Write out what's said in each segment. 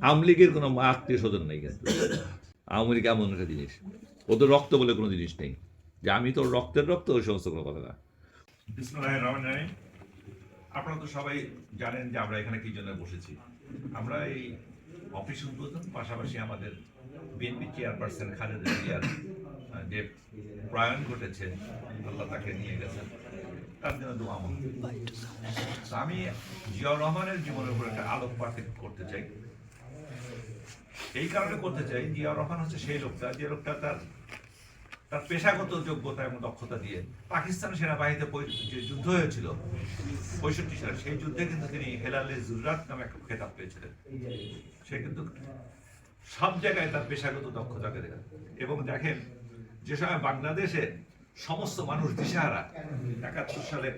আওয়ামী লীগের কোনো আত্মীয় স্বজন নেই, কিন্তু আওয়ামী লীগ এমন একটা জিনিস, ওদের রক্ত বলে কোনো জিনিস নেই, যে আমি তোর রক্তের রক্ত, ওই সমস্ত কোনো কথা না। বিসমিল্লাহির রহমানির রহিম। আপনারা তো সবাই জানেন যে আমরা এখানে কি জন্য বসেছি। আমরা এই অফিস উদ্বোধন, পাশাপাশি আমাদের বিএনপি চেয়ারপারসন খালেদা জিয়ার যে প্রয়াণ ঘটেছে, আল্লাহ তাকে নিয়ে গেছেন, তার জন্য দোয়া মাহফিল। আমি জিয়াউর রহমানের জীবনের উপর একটা আলোকপাত করতে চাই। এই কারণে করতে চাই, জিয়াউর রহমান হচ্ছে সেই লোকটা, যে লোকটা তার পেশাগত যোগ্যতা এবং দক্ষতা দিয়ে পাকিস্তান সেনাবাহিনীতে যে যুদ্ধ হয়েছিল 65 সালে, সেই যুদ্ধে কিন্তু তিনি হেলালে জুররাত নামে একটা খেতাব পেয়েছিলেন। সে কিন্তু সব জায়গায় তার পেশাগত দক্ষতাকে দেখেন। এবং দেখেন, যে সময় বাংলাদেশে সমস্ত মানুষ দিশাহারা, 71 সালে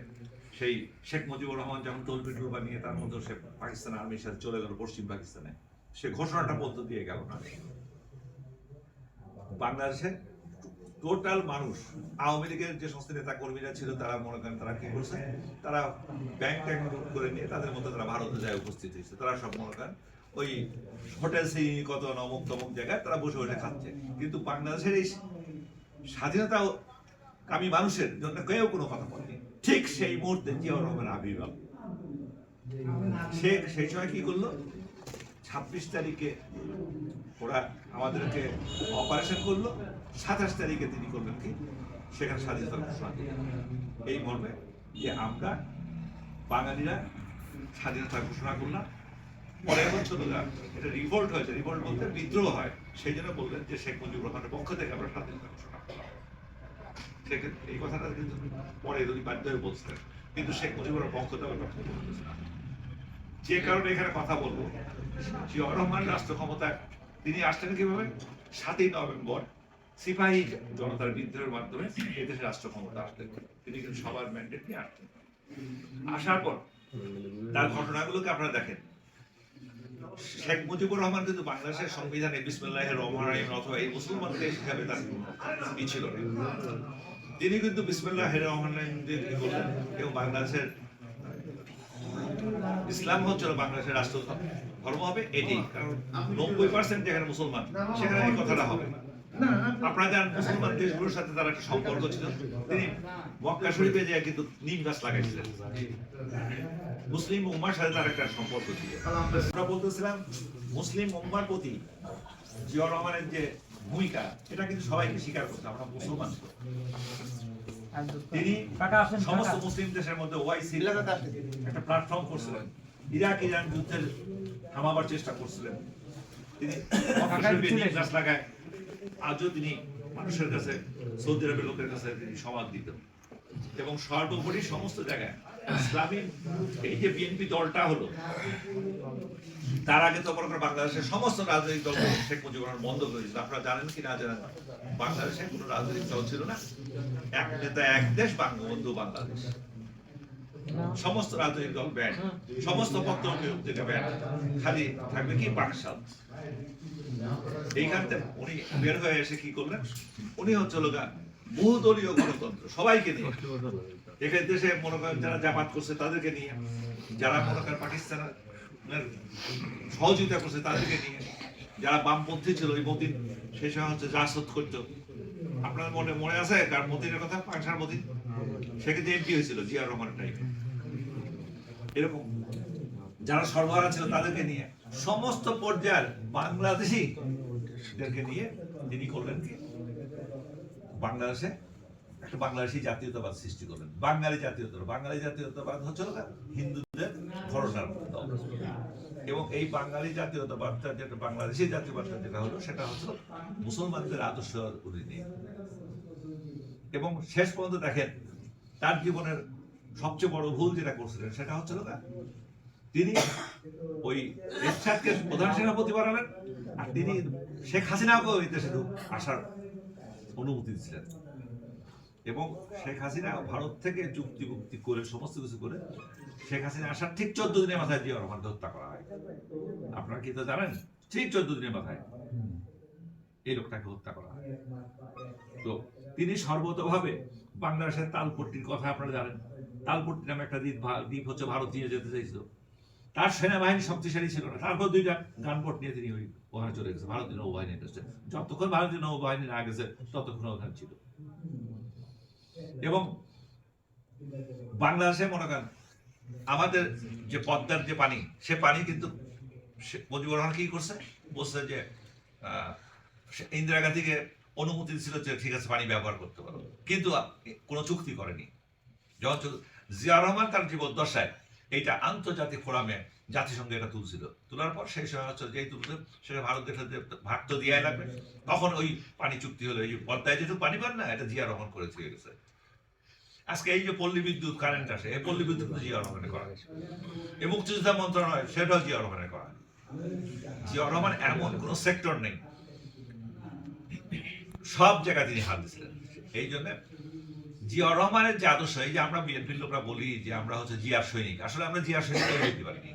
সেই শেখ মুজিবুর রহমান যখন তলবিটুল বানিয়ে তার মধ্যে সে পাকিস্তান আর্মির সাথে চলে গেল পশ্চিম পাকিস্তানে, সে ঘোষণাটা বলতে দিয়ে গেল না। বাংলাদেশে টোটাল মানুষ, আওয়ামী লীগের যে সমস্ত নেতা কর্মীরা ছিল, তারা মনে করেন তারা কি করছে, তারা ব্যাংক ট্যাঙ্ক লুট করে নিয়ে তাদের মধ্যে তারা ভারতে যায় উপস্থিত হয়েছে। তারা সব মনে করেন ওই হোটেল শ্রেণী কত অমুক তমুক জায়গায় তারা বসে বসে খাচ্ছে। কিন্তু বাংলাদেশের এই স্বাধীনতা কামী মানুষের জন্য কেউ কোনো কথা বলেনি। ঠিক সেই মুহূর্তে জিয়াউর রহমানের আবির্ভাব। সে সেই সময় কি করলো, 26 তারিখে ওরা আমাদেরকে অপারেশন করলো, 27 তারিখে তিনি করলেন কি, সেখানে স্বাধীনতার ঘোষণা দিলেন এই মর্মে যে আমরা বাঙালিরা স্বাধীনতার ঘোষণা করলাম। পরের বছর এটা রিভোল্ট হয়েছে, রিভোল্ট বলতে বিদ্রোহ হয়, সেই জন্য বললেন যে শেখ মুজিবুর রহমানের পক্ষ থেকে আমরা স্বাধীনতা ঘোষণা করলাম। এই কথাটা কিন্তু পরে উনি বাধ্য হয়ে বলছিলেন, কিন্তু শেখ মুজিবুর পক্ষ থেকে বলতেছে না। যে কারণে এখানে কথা বলবো, জিয়াউর রহমান রাষ্ট্র ক্ষমতা তিনি আসলেন কিভাবে, 7ই নভেম্বর সিপাহী জনতার বিদ্রোহের মাধ্যমে এদেশে রাষ্ট্র ক্ষমতা আসলেন। তিনি কিন্তু সবার ম্যান্ডেট নিয়ে আসলেন। আসার পর তার ঘটনাগুলোকে আপনারা দেখেন। শেখ মুজিবুর রহমান কিন্তু বাংলাদেশের সংবিধানে বিসমিল্লাহির রহমানির রহিম অথবা এই মুসলমান দেশ হিসাবে তার ই ছিল না। তিনি কিন্তু বিসমিল্লাহির রহমানির রহিম দিয়ে কি করলেন, এবং বাংলাদেশের ইসলাম হচ্ছিল বাংলাদেশের রাষ্ট্র ধর্ম হবে এটি, কারণ 90% যেখানে মুসলমান সেখানে এই কথাটা হবে। আপনারা জানেন মুসলমান দেশগুলোর সাথে তার একটা সম্পর্ক ছিল। তিনি মক্কা শরীফে যে কিন্তু নিম গাছ লাগাইছিলেন, মুসলিম উম্মার সাথে তার একটা সম্পর্ক ছিল। আমরা বলতেছিলাম মুসলিম উম্মার প্রতি জিয়াউর রহমানের যে ভূমিকা, এটা কিন্তু সবাইকে স্বীকার করতে, আমরা মুসলমান। তিনি সমস্ত মুসলিম দেশের মধ্যে ওআইসি একটা প্ল্যাটফর্ম করছিলেন, ইরাক ইরান যুদ্ধের থামাবার চেষ্টা করছিলেন। তিনি গাছ লাগায় আজও তিনি মানুষের কাছে, সৌদি আরবের লোকের কাছে তিনি সমাদ দিতেন। এবং সর্বোপরি সমস্ত জায়গায় ইসলামী এই যে বিএনপি দলটা হলো, তার আগে তো মনে করেন বাংলাদেশের সমস্ত রাজনৈতিক দল শেখ মুজিবুর রহমান বন্ধ করেছিল। আপনারা জানেন কি না জানেন, বাংলাদেশে কোনো রাজনৈতিক দল ছিল না, এক নেতা এক দেশ, বঙ্গবন্ধু বাংলাদেশ। সমস্ত রাজনৈতিক দল ব্যান, সমস্ত পত্র পত্রিকা ব্যান, খালি থাকবে কি বাকশাল। এইখান থেকে উনি বের হয়ে এসে কি করলেন, উনি হচ্ছে লোকা বহুদলীয় গণতন্ত্র, সবাইকে নিয়ে। এখানে দেশে মনে করেন যারা জামাত করছে তাদেরকে নিয়ে, যারা মনে করেন পাকিস্তানের সহযোগিতা করছে তাদেরকে নিয়ে, যারা বামপন্থী ছিল, ওই মতিন সেই সময় হচ্ছে জাসদ করতো। আপনার মনে আছে কার মতিনের কথা, পাংশার মতিন, সে কিন্তু এমপি হয়েছিল জিয়াউর রহমানের টাইমে। এরকম যারা সর্বহারা ছিল তাদেরকে নিয়ে, সমস্ত পর্যায়ের বাংলাদেশিদেরকে নিয়ে তিনি করলেন কি, বাংলাদেশে একটা বাংলাদেশি জাতীয়তাবাদ সৃষ্টি করলেন। বাঙালি জাতীয়তাবাদ হচ্ছে হিন্দুদের ভরসার দল। এবং এই বাঙালি জাতীয়তাবাদটা যেটা, বাংলাদেশি জাতীয়তাবাদটা যেটা হলো, সেটা হচ্ছে মুসলমানদের আদর্শ নিয়ে। এবং শেষ পর্যন্ত দেখেন তার জীবনের সবচেয়ে বড় ভুল যেটা করছিলেন, সেটা হচ্ছে তিনি ওই এরশাদকে প্রধান সেনাপতি বানালেন, আর তিনি শেখ হাসিনাকে ওই দেশে আসার অনুমতি দিচ্ছিলেন। এবং শেখ হাসিনা ভারত থেকে চুক্তি করে সমস্ত কিছু করে শেখ হাসিনা আসার ঠিক 14 দিনের মাথায় জিয়াউর রহমানকে হত্যা করা হয়। আপনারা কি তো জানেন, ঠিক 14 দিনের মাথায় এই লোকটাকে হত্যা করা হয়। তো তিনি সর্বতভাবে বাংলাদেশের তালপট্টির কথা আপনারা জানেন, তালপট্টি নামে একটা দ্বীপ হচ্ছে ভারত নিয়ে যেতে চাইছিল, তার সেনাবাহিনী শক্তিশালী ছিল না, তারপর 2টা গানবোট নিয়ে তিনি ওখানে চলে গেছে, ভারতীয় নৌবাহিনী এসেছে। যতক্ষণ ভারতীয় নৌবাহিনী না গেছে ততক্ষণ ওখানে ছিল। এবং বাংলাদেশে মনে করেন আমাদের যে পদ্মার যে পানি, সে পানি কিন্তু মুজিবুর রহমান কি করছে, বলছে যে ইন্দিরা গান্ধীকে অনুমতি দিচ্ছিল যে ঠিক আছে পানি ব্যবহার করতে পারো, কিন্তু কোনো চুক্তি করেনি। যখন জিয়া রহমান তার জীবদ্দশায় এইটা আন্তর্জাতিক ফোরামে জাতিসংঘে এটা তুলছিল, তোলার পর সেই সময় হচ্ছে যেই তুলছে সেটা ভারত দেখে যে ভাগ তো দিয়ে লাগবে, তখন ওই পানি চুক্তি হলো। এই পদ্মায় যেটুকু পানি পান না, এটা জিয়া রহমান করে থেকে গেছে। আজকে এই যে পল্লী বিদ্যুৎ কারেন্ট আসে, এই পল্লী বিদ্যুৎ জিয়া রহমানের করা, এই মুক্তিযোদ্ধা মন্ত্রণালয় সেটাও জিয়া রহমানের করা। জিয়া রহমান এমন কোন সেক্টর নেই, সব জায়গায় তিনি হাত দিয়েছিলেন। এই জন্য জিয়া রহমানের যে আদর্শ, এই যে আমরা বিএনপির লোকরা বলি যে আমরা হচ্ছে জিয়ার সৈনিক, আসলে আমরা জিয়ার সৈনিক হইতে পারিনি।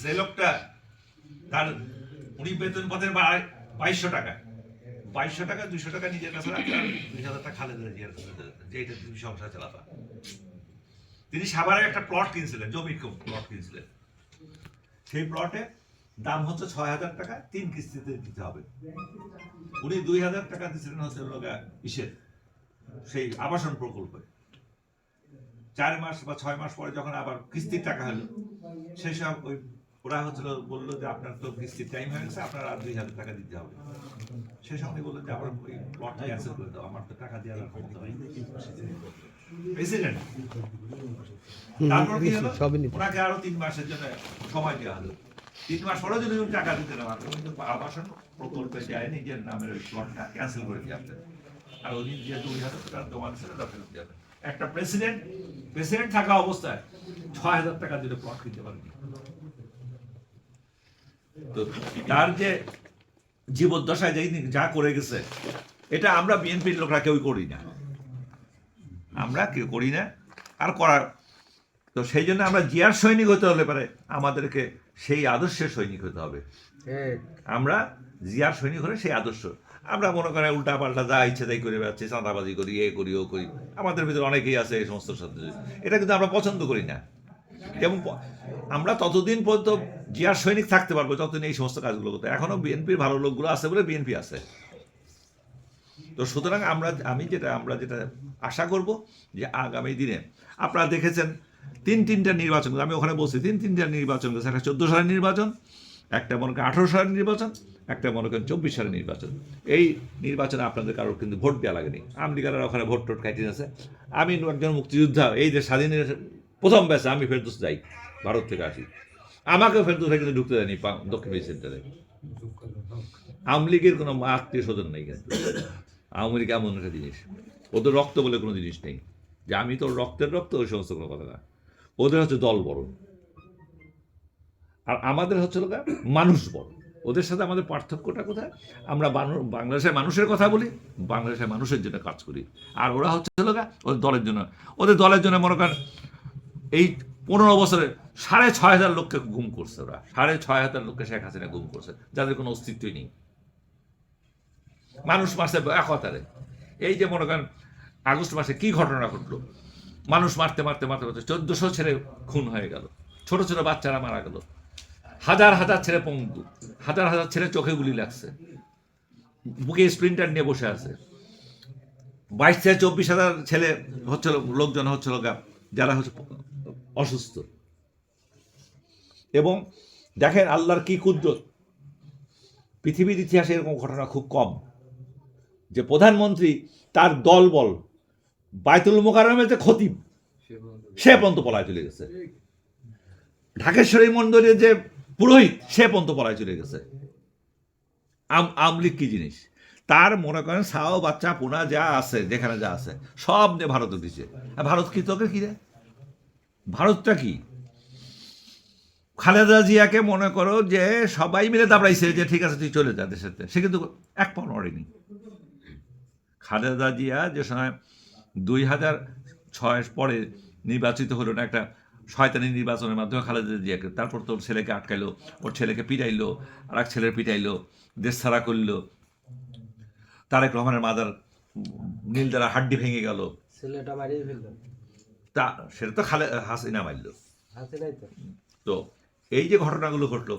যে লোকটা তার উনি বেতন পথের 2200 টাকা, 2200 টাকা 200 টাকা নিজের কাছে রাখতেন, আর 2000 টাকা খালেদা জিয়ার কাছে দিতেন, যে এটা তিনি সংসার চালাতেন। তিনি সাভারে একটা প্লট কিনছিলেন, জমি প্লট কিনছিলেন। সেই প্লটে দাম হচ্ছে 6000 টাকা, 3 কিস্তিতে দিতে হবে। উনি 2000 টাকা দিচ্ছিলেন হচ্ছে ইসের সেই আবাসন প্রকল্পে। 4 মাস বা 6 মাস পরে যখন আবার কিস্তির টাকা হলো, সেই সব ওই ওরা হচ্ছিল বললো যে আপনার তো কিস্তির টাইম হয়ে গেছে, আপনার আর 2000 টাকা দিতে হবে। সেই সময় বললেন যে আবার ওই প্লটটা ক্যান্সেল করে দাও, আমার তো টাকা দেওয়ার ক্ষমতা নেই। প্রেসিডেন্ট তারপর কি হলো, ওনাকে আরো 3 মাসের জন্য সময় দেওয়া হলো। 3 মাস পরেও যদি টাকা দিতে না পারতো, কিন্তু আবাসন প্রকল্পে যায় নিজের নামের প্লটটা ক্যান্সেল করে দিয়ে আসতেন, আর উনি যে 2000 টাকা জমা ছিল তা ফেরত দিয়ে আসতেন। একটা প্রেসিডেন্ট থাকা অবস্থায় 6000 টাকা দিলে প্লট কিনতে পারেনি। তো তার যে জীবদ্দশায় যা করে গেছে, এটা আমরা বিএনপির লোকরা কেউ করি না, আমরা কেউ করি না আর করার। তো সেই জন্য আমরা জিয়ার সৈনিক হতে হলে পারে আমাদেরকে সেই আদর্শের সৈনিক হতে হবে। আমরা জিয়ার সৈনিক হলে সেই আদর্শ, আমরা মনে করেন উল্টা পাল্টা যা ইচ্ছে তাই করে বেড়াচ্ছি, চাঁদাবাজি করি, এ করি ও করি, আমাদের ভিতরে অনেকেই আছে এই সমস্ত সাথে, এটা কিন্তু আমরা পছন্দ করি না। এবং আমরা ততদিন পর্যন্ত জিয়ার সৈনিক থাকতে পারবো যতদিন এই সমস্ত কাজগুলো করতে। এখনো বিএনপির ভালো লোকগুলো আছে বলে বিএনপি আছে। তো সুতরাং আমরা যেটা আশা করব যে আগামী দিনে আপনারা দেখেছেন 3টা নির্বাচন, আমি ওখানে বলছি 3টা নির্বাচন গেছে। একটা 14 সালের নির্বাচন, একটা মনে করেন 18 সালের নির্বাচন, একটা মনে করেন 24 সালের নির্বাচন। এই নির্বাচনে আপনাদের কারোর কিন্তু ভোট দেওয়া লাগেনি, আমলিগারা ওখানে ভোট টোট খাইতে আছে। আমি একজন মুক্তিযোদ্ধা, এই যে স্বাধীনের প্রথম ব্যাচে আমি ফেরদৌস যাই, ভারত থেকে আসি, আমাকেও ফেরদৌসে কিন্তু ঢুকতে দেয়নি দক্ষিণ সেন্টারে। আওয়ামী লীগের কোনো আত্মীয় স্বজন নেই, কিন্তু আওয়ামী লীগ এমন একটা জিনিস, ওদের রক্ত বলে কোনো জিনিস নেই যে আমি তোর রক্তের রক্ত, ওই সমস্ত কোনো কথা না। ওদের হচ্ছে দল বড়, আর আমাদের হচ্ছে লোক মানুষ বড়। ওদের সাথে আমাদের পার্থক্যটা কোথায়? আমরা বাংলাদেশের মানুষের কথা বলি, বাংলাদেশের মানুষের জন্য কাজ করি, আর ওরা হচ্ছে লোক ওদের দলের জন্য মনে করেন এই 15 বছরে 6500 লোককে গুম করছে ওরা, 6500 লোককে শেখ হাসিনা গুম করছে, যাদের কোনো অস্তিত্বই নেই। মানুষ মারছে একতারে। এই যে মনে করেন আগস্ট মাসে কি ঘটনা ঘটলো, মানুষ মারতে 1400 ছেলে খুন হয়ে গেল, ছোট ছোট বাচ্চারা মারা গেল, হাজার হাজার ছেলে পঙ্গু, হাজার হাজার ছেলে চোখে গুলি লাগছে, বুকে স্প্রিন্টার নিয়ে বসে আছে। 22 থেকে 24 হাজার ছেলে লোকজন হচ্ছিল যারা হচ্ছে অসুস্থ। এবং দেখেন আল্লাহর কি কুদরত, পৃথিবীর ইতিহাসে এরকম ঘটনা খুব কম যে প্রধানমন্ত্রী তার দলবল বায়তুল মোকাররমের যে খতিব সে পর্যন্ত পলায় চলে গেছে, ঢাকেশ্বরী মন্দিরের যে পুরোহিত সে পর্যন্ত পলায় চলে গেছে। আওয়ামী লীগ কি জিনিস, তার মনে করেন সাও বাচ্চা পোনা যা আছে, যেখানে যা আছে সব নিয়ে ভারত দিচ্ছে। ভারত কি তোকে কি রে, ভারতটা কি? খালেদা জিয়াকে মনে করো যে সবাই মিলে দাবড়াইছে যে ঠিক আছে তুই চলে যা দেশের, সে কিন্তু এক পাও নড়েনি। খালেদা জিয়া যে সময় 2006 পরে নির্বাচিত হলো না, একটা শয়তানি নির্বাচনের মাধ্যমে খালেদা জিয়াকে, তারপর তোর ছেলেকে আটকাইলো, ওর ছেলেকে পিটাইলো, আর এক ছেলের পিটাইলো, দেশ ছাড়া করলো, তারেক রহমানের মাদার নীলদারা হাড্ডি ভেঙে গেল, ছেলেটা মারিয়ে ফেললো, তা সেটা তো হাসিনা মারল। তো এই যে ঘটনাগুলো ঘটলো,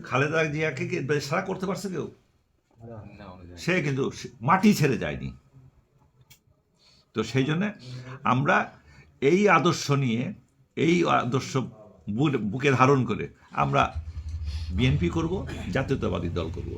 খালেদা জিয়াকে কি বেসারা করতে পারছে কেউ? সে কিন্তু মাটি ছেড়ে যায়নি। তো সেই জন্য আমরা এই আদর্শ নিয়ে, এই আদর্শ বুকে ধারণ করে আমরা বিএনপি করব, জাতীয়তাবাদী দল করব।